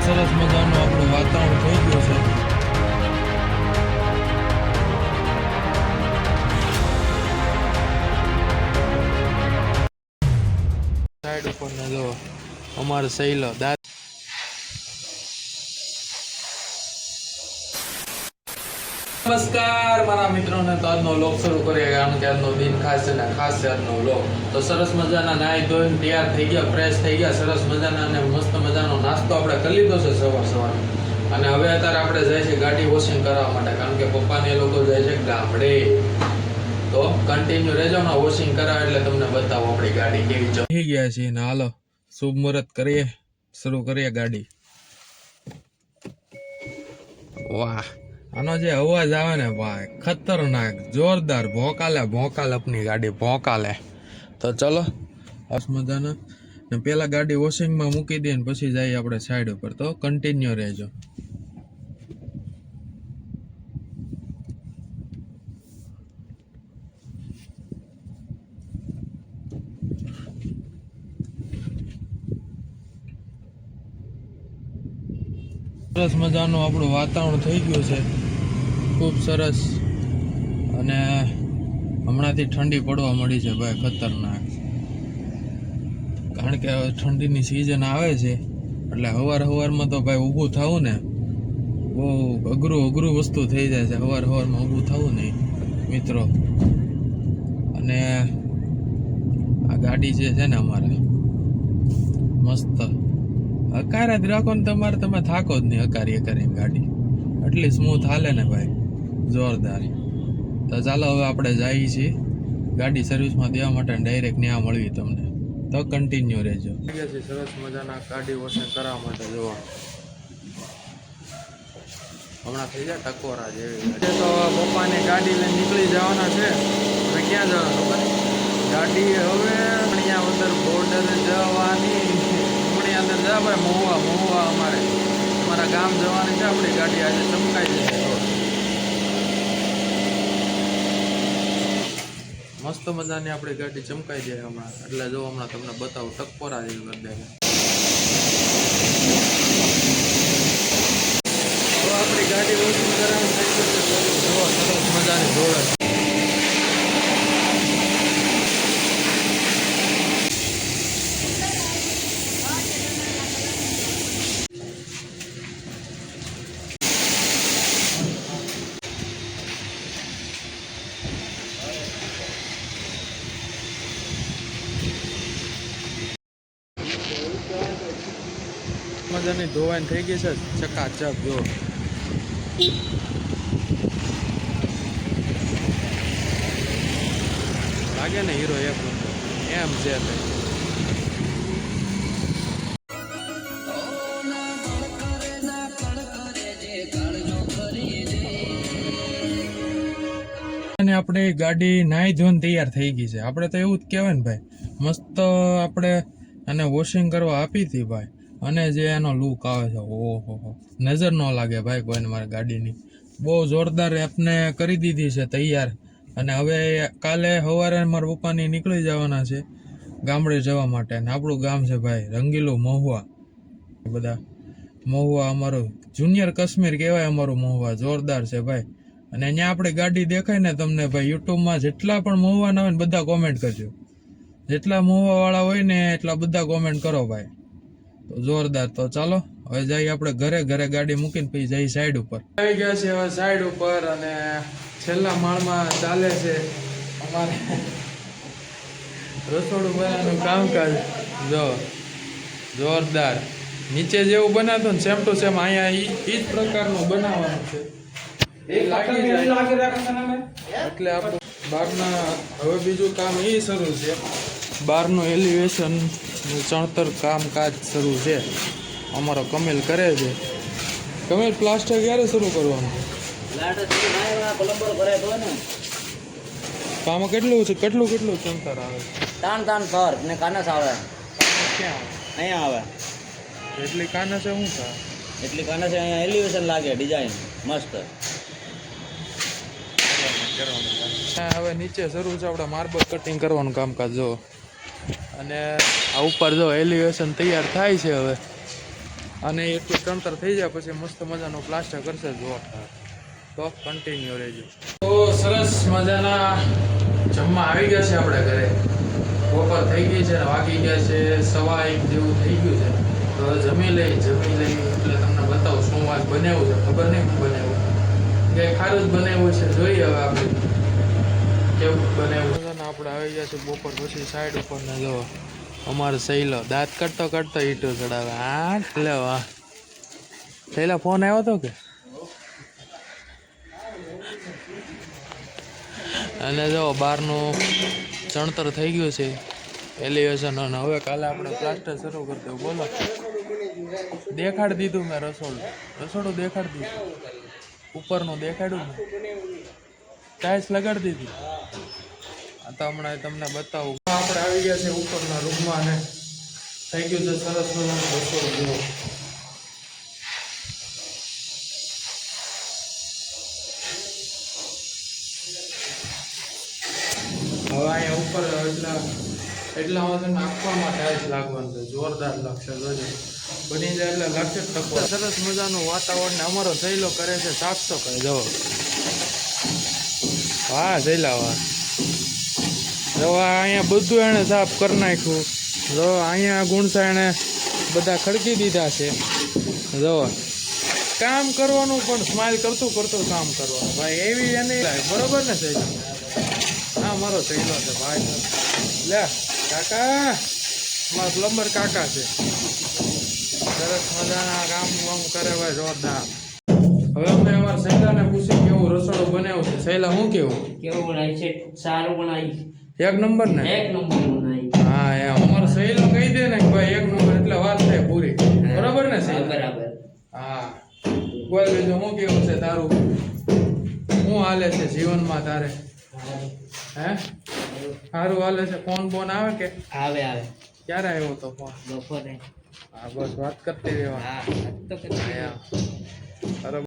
સરસ મજાનું આપણું વાતાવરણ થઈ ગયું છે. સાઈડ ઉપર ને જો અમારો સહેલો દાદા. નમસ્કાર મારા મિત્રોને. તો આજનો વ્લોગ શરૂ કરીએ કારણ કે આજનો દિન ખાસ છે ને ખાસ છે આજનો વ્લોગ. તો સરસ મજાના નાહી ધોઈને તૈયાર થઈ ગયા, ફ્રેશ થઈ ગયા, સરસ મજાના અને મસ્ત મજાનો નાસ્તો આપણે કરી લીધો છે સવાર અને હવે અત્યારે આપણે જાય છે ગાડી વોશિંગ કરવા માટે કારણ કે પપ્પાને એ લોકો જાય છે ગામડે. તો કન્ટિન્યુ રહેજો ને, વોશિંગ કરાવે એટલે તમને બતાવો આપણી ગાડી કેવી થઈ ગયા છે. ને હાલો શુભ મુહૂર્ત કરીએ, શરૂ કરીએ ગાડી. વાહ, આનો જે અવાજ આવે ને ભાઈ ખતરનાક જોરદાર ભોંકાલે આપની ગાડી ભોંકાલે. તો ચલો મજાના ને પેલા ગાડી વોશિંગમાં મૂકી દઈએ ને પછી જઈએ આપણે સાઈડ ઉપર. તો કન્ટિન્યુ રહેજો. સરસ મજાનું આપણું વાતાવરણ થઈ ગયું છે, ખૂબ સરસ. અને હમણાંથી ઠંડી પડવા મળી છે ભાઈ ખતરનાક, કારણ કે ઠંડીની સિઝન આવે છે એટલે સવારમાં તો ભાઈ ઊભું થવું ને બહુ અઘરું વસ્તુ થઈ જાય છે. સવારમાં ઊભું થવું નહીં મિત્રો. અને આ ગાડી જે છે ને અમારે મસ્ત હકારે જ રાખો ને તમારે, તમે થાકો જ નહીં હકારી ગાડી એટલી સ્મૂથ હાલે ને ભાઈ જોરદાર. તો ચાલો હવે આપણે જઈએ છીએ ગાડી સર્વિસમાં દેવા માટે, ડાયરેક્ટ ત્યાં મળવી તમને. તો કન્ટિન્યુ રહેજો. સરસ મજાના ગાડી વોશિંગ કરવા માટે જોવા હમણાં થઈ જાય ટકોરા જેવી. તો પપ્પાની ગાડી લઈને નીકળી જવાના છે. હવે ક્યાં જવાનું ગાડી? હવે અહીંયા અંદર બોર્ડર જવાની, અંદર જા ભાઈ મહુવા અમારા ગામ જવાની છે આપણી ગાડી. આજે ચમકાઈ જશે મસ્ત મજાની આપણી ગાડી ચમકાઈ જાય હમણાં. એટલે જો હમણાં તમને બતાવું ટકોરા જેવી કરી તો આપણી ગાડી વોશિંગ કરવાનું થઈ જશે. સરસ મજાની જોડે મજાની ધોવાઈને થઈ ગઈ છે ચકાચક. જો લાગે ને હીરો એક એમ છે. આપણે ગાડી નાહી ધોઈને તૈયાર થઈ ગઈ છે. આપણે તો એવું જ કહેવાય ને ભાઈ, મસ્ત આપણે અને વોશિંગ કરવા આપી હતી ભાઈ. અને જે એનો લુક આવે છે ઓહો, નજર ન લાગે ભાઈ કોઈને મારી ગાડીની. બહુ જોરદાર આપને કરી દીધી છે તૈયાર. અને હવે કાલે સવારે મારા પપ્પાની નીકળી જવાના છે ગામડે જવા માટે. અને આપણું ગામ છે ભાઈ રંગીલું મહુવા. બધા મહુવા અમારું જુનિયર કાશ્મીર કહેવાય અમારું મહુવા. જોરદાર છે ભાઈ. અને અહીંયા આપણે ગાડી દેખાય ને તમને ભાઈ, યુટ્યુબમાં જેટલા પણ મહુવાના હોય ને બધા કોમેન્ટ કરજો. જેટલા મહુવા વાળા હોય ને એટલા બધા કોમેન્ટ કરો ભાઈ. તો જોરદાર. તો ચાલો હવે જઈએ આપણે ઘરે ગાડી મૂકીને પછી જઈએ સાઈડ ઉપર. આવી ગયા છે હવે સાઈડ ઉપર અને છેલ્લા માળમાં ચાલે છે અમારે રસોડું બનાવવાનું કામકાજ. જો જોરદાર. નીચે જેવું બનાવતું ને સેમ ટુ સેમ અહીંયા એ જ પ્રકારનું બનાવવાનું છે. એટલે આપણું બહારના હવે બીજું કામ એ શરૂ છે. બહારનું એલિવેશન ચણતર કામકાજ શરૂ છે. અમારો કમેલ કરે છે. કમેલ પ્લાસ્ટર ક્યારે શરૂ કરવાનું? આમાં કેટલું ચણતર આવે? તાણ ફર ને કાનસ આવે. ક્યાં અહીંયા આવે? એટલી કાનસ શું થાય? એટલી કાનસ અહીંયા એલિવેશન લાગે ડિઝાઇન મસ્ત. હવે નીચે શરૂ છે આપણે માર્બલ કટિંગ કરવાનું કામકાજ. જો અને આ ઉપર જો એલિવેશન તૈયાર થાય છે. હવે અને એટલું ચણતર થઈ જાય પછી મસ્ત મજાનું પ્લાસ્ટર કરશે જોરદાર. તો કન્ટિન્યુ રહેજો. તો સરસ મજાના જમવા આવી ગયા છે આપણે ઘરે. બપોર થઈ ગઈ છે ને વાગી ગયા છે 1:15 જેવું થઈ ગયું છે. તો જમી લઈ એટલે તમને બતાવું શું વાત બનાવ્યું છે. ખબર નહીં શું બનાવ્યું, કંઈ ખારું જ બનાવ્યું છે. જોઈએ હવે આપણે કેવું બનાવ્યું છે. આપણે આવી ગયા છે બપોર પછી સાઈડ ઉપર ને જો અમારો સહેલો દાંત કાઢતો ઈંટો ચડાવે. હા લે વાહ. સહેલા ફોન આવ્યો હતો કે? અને જો બહારનું ચણતર થઈ ગયું છે એલિવેશન, અને હવે કાલે આપણે પ્લાસ્ટર શરૂ કરી દેવું. બોલો, દેખાડી દીધું મેં રસોડું દેખાડી દીધું, ઉપરનું દેખાડ્યું ને, ટાઇલ્સ લગાડી દીધી. આ તો હમણાં તમને બતાવું. આપણે આવી ગયા છે ઉપરના રૂમમાં અને થઈ ગયું છે સરસ મજાનું રસોડું. જુઓ હવે અહીંયા ઉપર એટલા છે નાખવામાં ટાઇલ્સ લાગવાનું છે. જોરદાર લાગશે, જોજો. બની જાય એટલે લાગશે ટકો. સરસ મજાનું વાતાવરણ. અમારો સહેલો કરે છે સાફ સફાઈ. જો વાહ સહેલા વાહ. જો અહીંયા બધું એણે સાફ કરી નાખ્યું. જો અહીંયા ગુણસા એણે બધા ખડકી દીધા છે. જો કામ કરવાનું પણ સ્માઇલ કરતું કામ કરવાનું ભાઈ, એવી એની બરોબર ને સહેલા? હા મારો સહેલો છે ભાઈ. લે કાકા, મારા પ્લમ્બર કાકા છે. સરસ મજાના કામ કરે ભાઈ, જોરદાર. હવે અમે અમારા સહેલાને પૂછ્યું કેવું રસોડું બનાવ્યું છે. સહેલા હું કેવું બનાવી છે? સારું બનાવી, એક નંબર ને? એક નંબર બનાવી. હા એમ અમારો સહેલો કહી દે ને કે ભાઈ એક નંબર એટલે વાત થાય પૂરી. બરોબર ને સહેલા? બરાબર. હા બોલ બીજું હું કેવું છે તારું? શું હાલે છે જીવનમાં તારે? હે સારું હાલે છે? ફોન આવે કે? આવે. ક્યારે આવ્યો તો ફોન? બપોરે. હા બસ વાત કરતી રહેવા. હા, તો બરાબર.